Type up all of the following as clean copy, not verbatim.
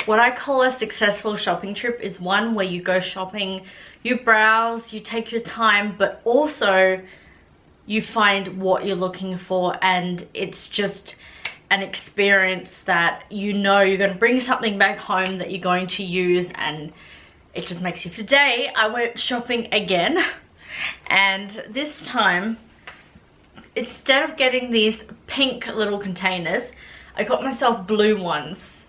what I call a successful shopping trip is one where you go shopping, you browse, you take your time, but also you find what you're looking for, and it's just an experience that you know you're going to bring something back home that you're going to use, and it just makes you. Today I went shopping again, and this time instead of getting these pink little containers, I got myself blue ones.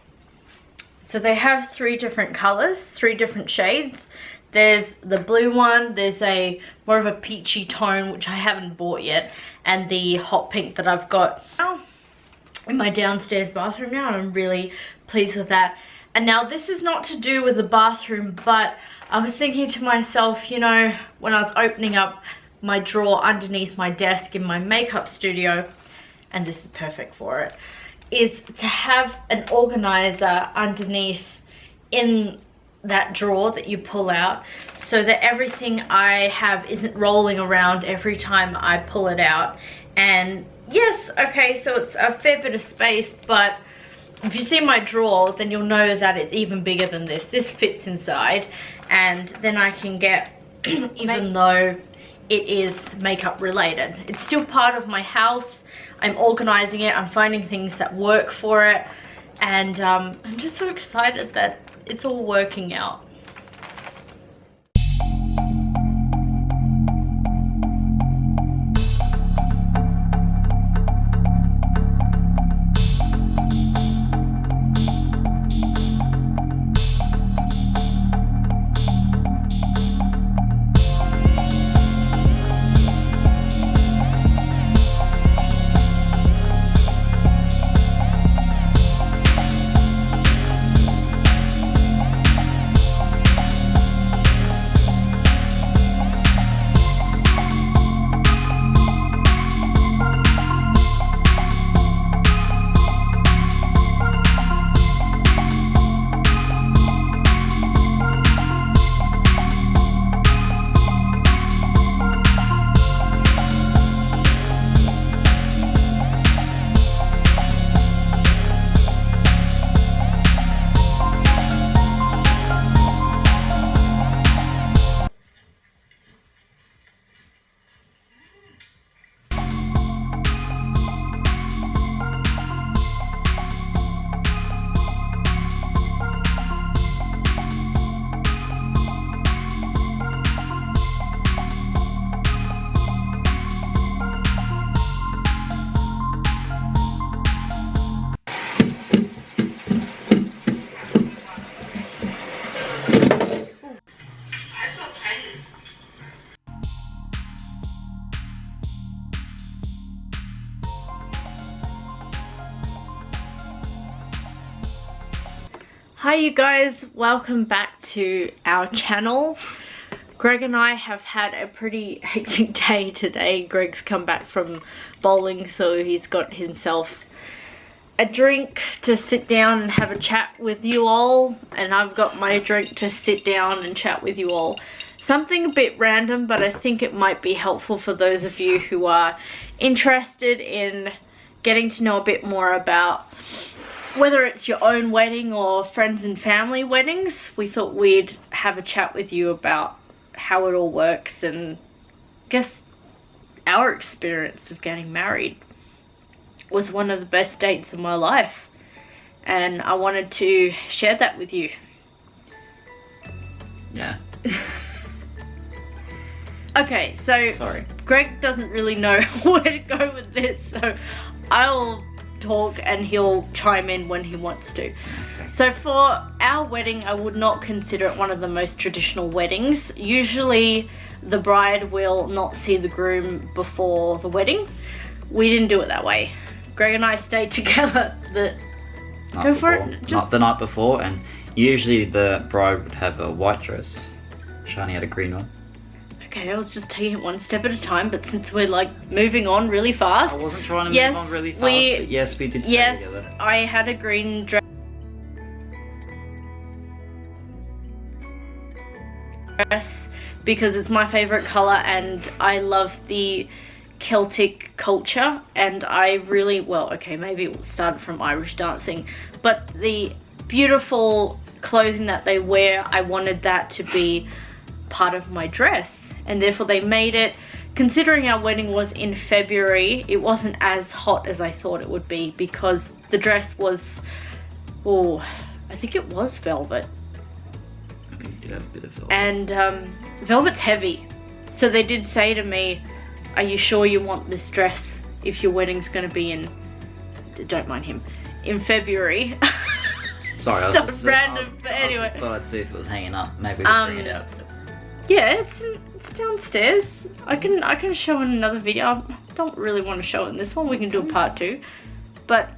So they have 3 different colors, 3 different shades. There's the blue one, there's a more of a peachy tone, which I haven't bought yet, and the hot pink that I've got now in my downstairs bathroom now, and I'm really pleased with that. And now this is not to do with the bathroom, but I was thinking to myself, you know, when I was opening up my drawer underneath my desk in my makeup studio, and this is perfect for it, is to have an organizer underneath in that drawer that you pull out, so that everything I have isn't rolling around every time I pull it out. And yes, okay, so it's a fair bit of space, but if you see my drawer, then you'll know that it's even bigger than this. This fits inside, and then I can get, even though it is makeup related, it's still part of my house. I'm organizing it, I'm finding things that work for it, and I'm just so excited that it's all working out. Hi you guys, welcome back to our channel. Greg and I have had a pretty hectic day today. Greg's come back from bowling, so he's got himself a drink to sit down and have a chat with you all, and I've got my drink to sit down and chat with you all. Something a bit random, but I think it might be helpful for those of you who are interested in getting to know a bit more about whether it's your own wedding or friends and family weddings. We thought we'd have a chat with you about how it all works, and I guess our experience of getting married was one of the best dates of my life, and I wanted to share that with you. Yeah. Okay, so Sorry. Greg doesn't really know where to go with this, so I'll talk and he'll chime in when he wants to. So for our wedding, I would not consider it one of the most traditional weddings. Usually the bride will not see the groom before the wedding. We didn't do it that way. Greg and I stayed together the night before, and usually the bride would have a white dress. Shani had a green one. Okay, I was just taking it one step at a time, but since we're like moving on really fast. I wasn't trying to move on really fast, but yes, we did stay together. Yes, I had a green dress because it's my favorite color, and I love the Celtic culture, and I really, well, okay, maybe it started from Irish dancing, but the beautiful clothing that they wear. I wanted that to be part of my dress, and therefore they made it. Considering our wedding was in February, it wasn't as hot as I thought it would be, because the dress was, oh, I think it was velvet. I think you did have a bit of velvet. And velvet's heavy. So they did say to me, are you sure you want this dress if your wedding's going to be in, don't mind him, in February? Sorry, I was so just random, but anyway. I just thought I'd see if it was hanging up. Maybe we could bring it out. Yeah, it's downstairs. I can show in another video. I don't really want to show it in this one. We can do a part 2. But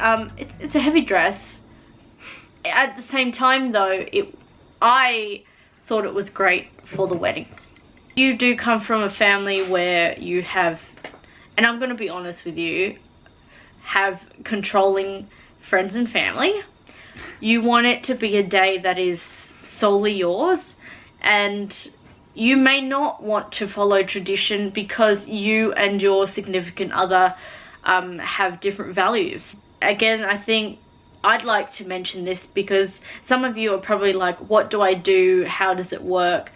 it's a heavy dress. At the same time though, I thought it was great for the wedding. You do come from a family where you have, and I'm going to be honest with you, have controlling friends and family. You want it to be a day that is solely yours, and you may not want to follow tradition because you and your significant other have different values. Again, I think I'd like to mention this because some of you are probably like, what do I do? How does it work?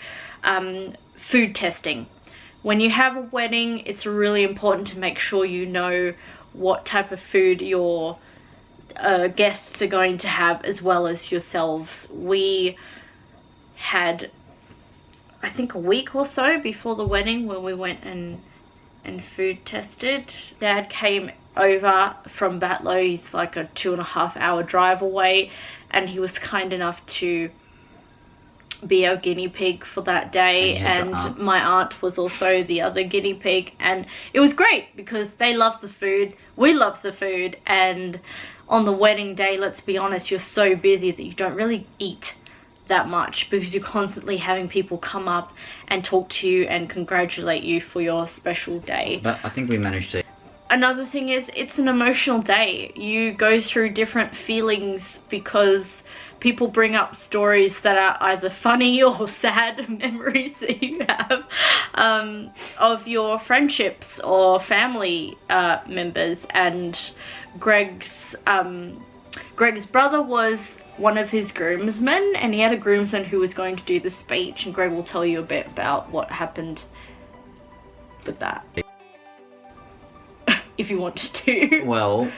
Food testing. When you have a wedding, it's really important to make sure you know what type of food your guests are going to have, as well as yourselves. We had, I think, a week or so before the wedding when we went and food tested. Dad came over from Batlow. He's like a 2.5 hour drive away, and he was kind enough to be our guinea pig for that day, and my aunt was also the other guinea pig, and it was great because they love the food, we love the food, and on the wedding day, let's be honest, you're so busy that you don't really eat that much because you're constantly having people come up and talk to you and congratulate you for your special day. But I think we managed to. Another thing is, it's an emotional day. You go through different feelings because people bring up stories that are either funny or sad memories that you have of your friendships or family members. And Greg's brother was one of his groomsmen, and he had a groomsman who was going to do the speech, and Greg will tell you a bit about what happened with that if you want to. Well,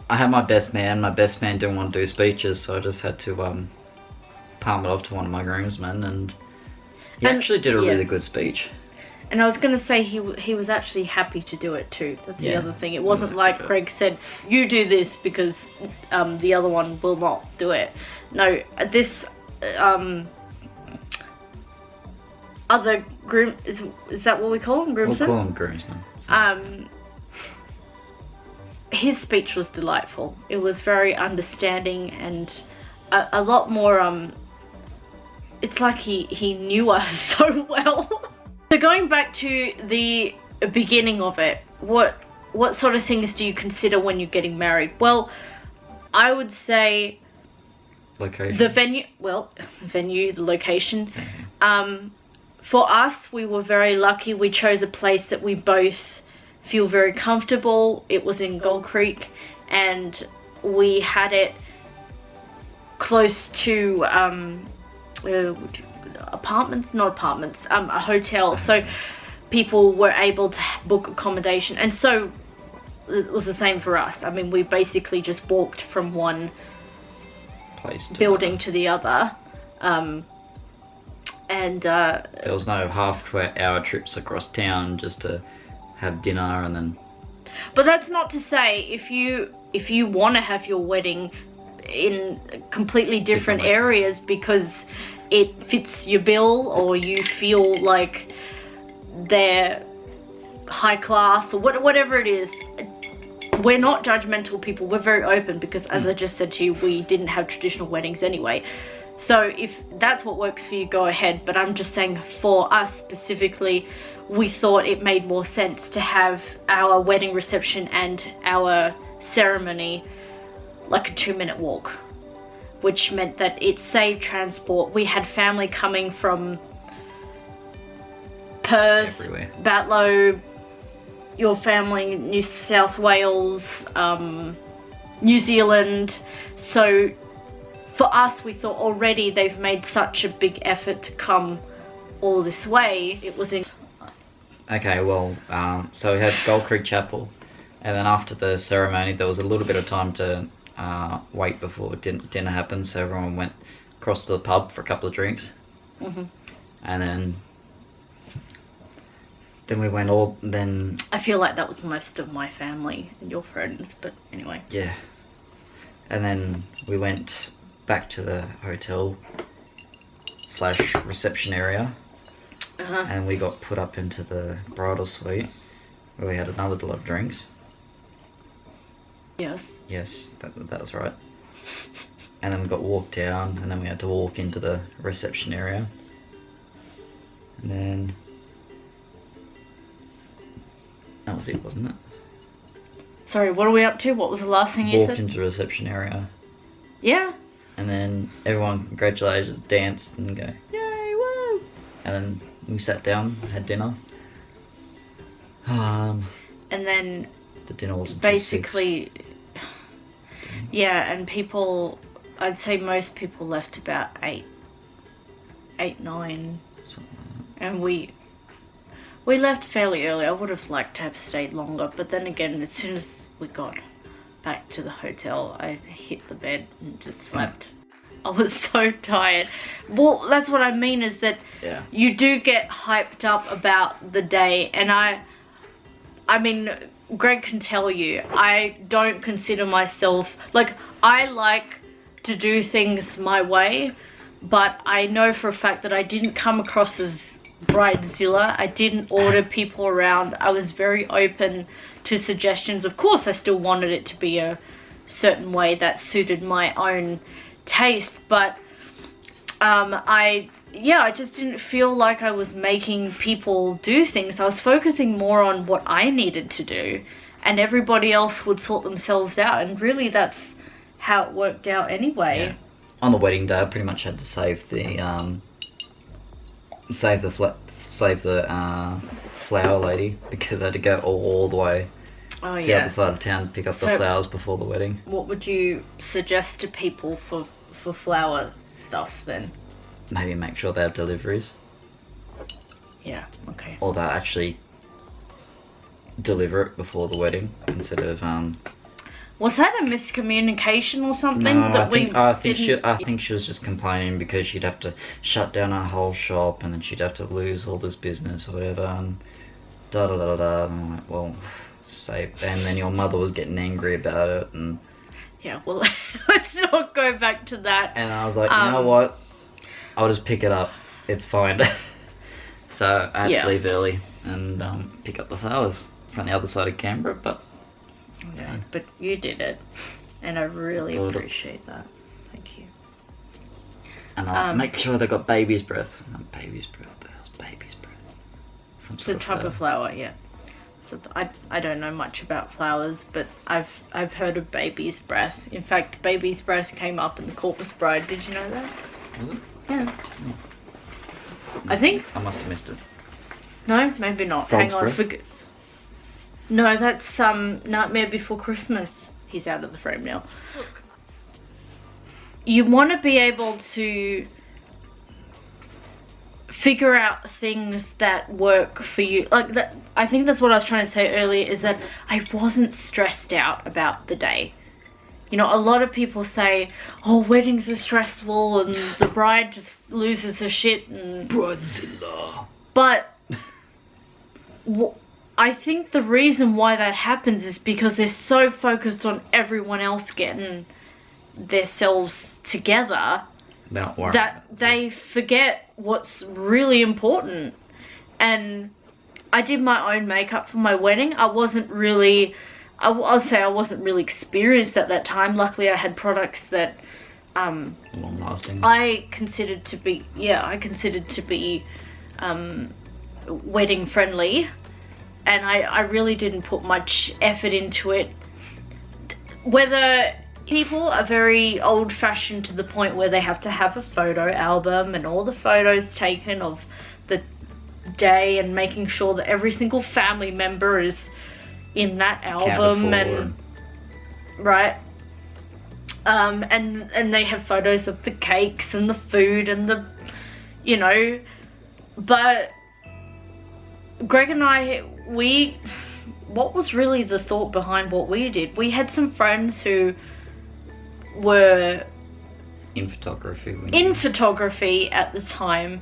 I had my best man. My best man didn't want to do speeches, so I just had to palm it off to one of my groomsmen, and he actually did a really good speech. And I was going to say he was actually happy to do it too. That's the other thing. It wasn't like Greg said, you do this because the other one will not do it. No, this other groom, is that what we call him? Groomsman? We'll call him groomsman. His speech was delightful. It was very understanding and a lot more, it's like he knew us so well. So going back to the beginning of it, what sort of things do you consider when you're getting married? Well, I would say Location. the venue, the location. For us, we were very lucky. We chose a place that we both feel very comfortable. It was in Gold Creek, and we had it close to a hotel, so people were able to book accommodation, and so it was the same for us. I mean, we basically just walked from one building to the other, and there was no half-hour trips across town just to have dinner and then. But that's not to say if you want to have your wedding in completely different areas because it fits your bill, or you feel like they're high class, or whatever it is, we're not judgmental people. We're very open because, as I just said to you, we didn't have traditional weddings anyway. So if that's what works for you, go ahead. But I'm just saying, for us specifically, we thought it made more sense to have our wedding reception and our ceremony like a 2-minute walk, which meant that it saved transport. We had family coming from Perth, everywhere. Batlow, your family, New South Wales, New Zealand. So for us, we thought already they've made such a big effort to come all this way. It was in... Okay, well, so we had Gold Creek Chapel, and then after the ceremony, there was a little bit of time to wait before dinner happened, so everyone went across to the pub for a couple of drinks. Mm-hmm. And then we went all, then... I feel like that was most of my family and your friends, but anyway. Yeah. And then we went back to the hotel / reception area. Uh-huh. And we got put up into the bridal suite, where we had another lot of drinks. Yes. Yes, that was right. And then we got walked down, and then we had to walk into the reception area. And then... that was it, wasn't it? Sorry, what are we up to? What was the last thing you Walked said? into the reception area. Yeah. And then everyone congratulated, danced, and go, yay, woo! And then we sat down, had dinner. And then The dinner was basically, yeah, and people, I'd say most people left about 8, 9, and we left fairly early. I would have liked to have stayed longer, but then again, as soon as we got back to the hotel, I hit the bed and just slept. I was so tired. Well, that's what I mean, is that you do get hyped up about the day, and I mean, Greg can tell you, I don't consider myself, like, I like to do things my way, but I know for a fact that I didn't come across as bridezilla. I didn't order people around. I was very open to suggestions. Of course, I still wanted it to be a certain way that suited my own taste, but I just didn't feel like I was making people do things. I was focusing more on what I needed to do, and everybody else would sort themselves out, and really that's how it worked out anyway. Yeah. On the wedding day, I pretty much had to save the flower lady, because I had to go all the way to the other side of town to pick up the flowers before the wedding. What would you suggest to people for flower stuff then? Maybe make sure they have deliveries. Yeah, okay. Or they'll actually deliver it before the wedding instead of Was that a miscommunication or something? No, that I think she was just complaining because she'd have to shut down her whole shop, and then she'd have to lose all this business or whatever, and da da da da. And I'm like, well, save. And then your mother was getting angry about it, and yeah, well, let's not go back to that. And I was like, you know what? I'll just pick it up. It's fine. So I had to leave early and pick up the flowers from the other side of Canberra, but. Yeah, but you did it, and I really appreciate that. Thank you. And I'll make sure they got baby's breath. Not baby's breath. There's baby's breath. Some sort of type of flower, yeah. So I don't know much about flowers, but I've heard of baby's breath. In fact, baby's breath came up in the Corpus Bride. Did you know that? Was it? Yeah. I must have missed it. No, maybe not. Frog's Hang on, no, that's Nightmare Before Christmas. He's out of the frame now. Look. You want to be able to figure out things that work for you. Like that, I think that's what I was trying to say earlier, is that I wasn't stressed out about the day. You know, a lot of people say, oh, weddings are stressful and the bride just loses her shit and... Bridezilla. But... I think the reason why that happens is because they're so focused on everyone else getting themselves together that they forget what's really important. And I did my own makeup for my wedding. I wasn't really, I'll say I wasn't really experienced at that time. Luckily I had products that long lasting. I considered to be wedding friendly. And I really didn't put much effort into it. Whether people are very old-fashioned to the point where they have to have a photo album and all the photos taken of the day and making sure that every single family member is in that album and right. And they have photos of the cakes and the food and the, you know, but Greg and I, what was really the thought behind what we did? We had some friends who were in photography. At the time,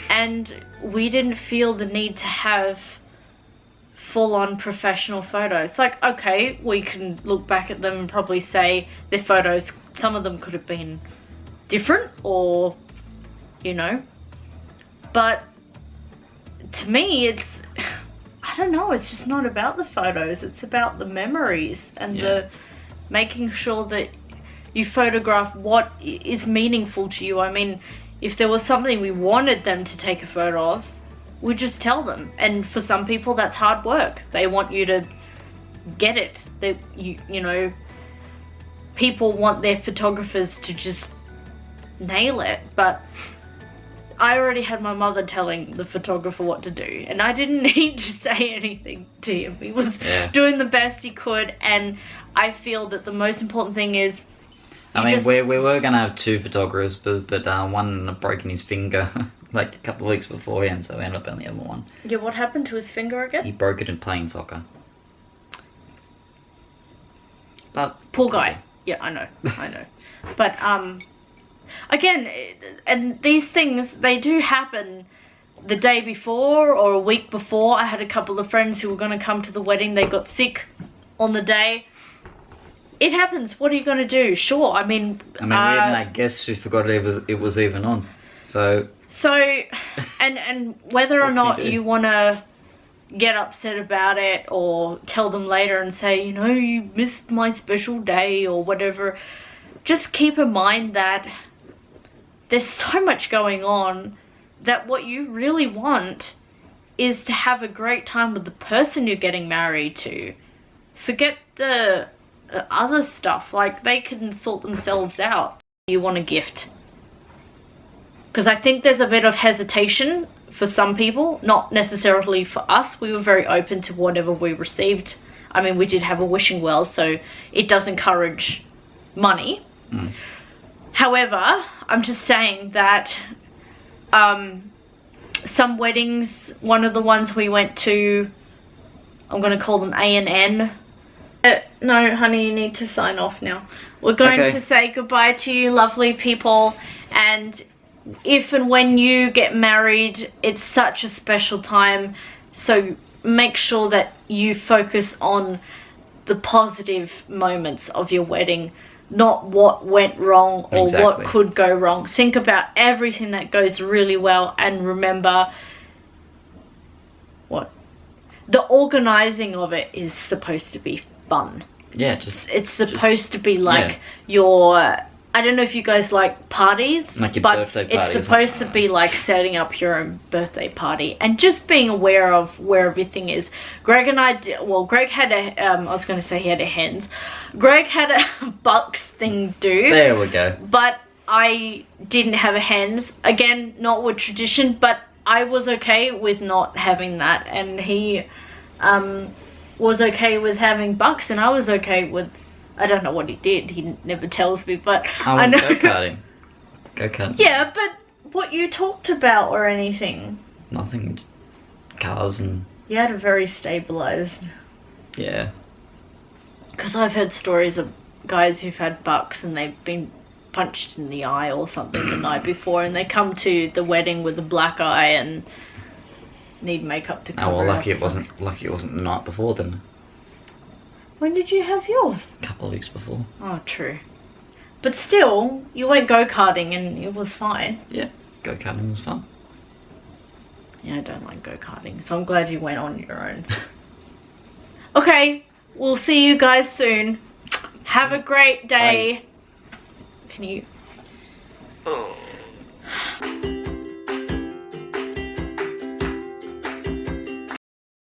and we didn't feel the need to have full-on professional photos. Like, okay, we can look back at them and probably say their photos, some of them could have been different, or, you know, but to me it's, I don't know, it's just not about the photos, it's about the memories and the making sure that you photograph what is meaningful to you. I mean, if there was something we wanted them to take a photo of, we just tell them. And for some people that's hard work. They want you to get it. You know, people want their photographers to just nail it, but I already had my mother telling the photographer what to do, and I didn't need to say anything to him. He was doing the best he could, and I feel that the most important thing is, I mean, we were going to have 2 photographers, but one ended up breaking his finger like a couple of weeks beforehand, so we ended up on the other one. Yeah, what happened to his finger again? He broke it in playing soccer. But poor guy. Yeah, I know. But again, and these things, they do happen the day before or a week before. I had a couple of friends who were going to come to the wedding. They got sick on the day. It happens. What are you going to do? Sure. I mean, we had that guest who forgot it was even on. So and whether or not you want to get upset about it or tell them later and say, you know, you missed my special day or whatever, just keep in mind that there's so much going on that what you really want is to have a great time with the person you're getting married to. Forget the other stuff. Like, they can sort themselves out. You want a gift. Because I think there's a bit of hesitation for some people, not necessarily for us. We were very open to whatever we received. I mean, we did have a wishing well, so it does encourage money. However, I'm just saying that some weddings, one of the ones we went to, I'm going to call them A and N. No, honey, you need to sign off now. We're going to say goodbye to you, lovely people, and if and when you get married, it's such a special time, so make sure that you focus on the positive moments of your wedding, not what went wrong or what could go wrong. Think about everything that goes really well, and remember what the organizing of it is supposed to be fun. Yeah, it's supposed to be like your, I don't know if you guys like parties, like your but birthday party. It's supposed to be like setting up your own birthday party and just being aware of where everything is. Greg and I did, well, Greg had a, I was going to say he had a hens. Greg had a bucks thing do. There we go. But I didn't have a hens. Again, not with tradition, but I was okay with not having that, and he was okay with having bucks, and I was okay with, I don't know what he did. He never tells me, but I know. Go-karting. Go-karting. Yeah, but what you talked about or anything? Nothing. Cars and... You had a very stabilized. Yeah. Because I've heard stories of guys who've had bucks and they've been punched in the eye or something the night before, and they come to the wedding with a black eye and need makeup to cover. Oh well, lucky it wasn't the night before then. When did you have yours? A couple of weeks before. Oh, true. But still, you went go-karting and it was fine. Yeah, go-karting was fun. Yeah, I don't like go-karting, so I'm glad you went on your own. Okay, we'll see you guys soon. Have a great day. Bye. Can you...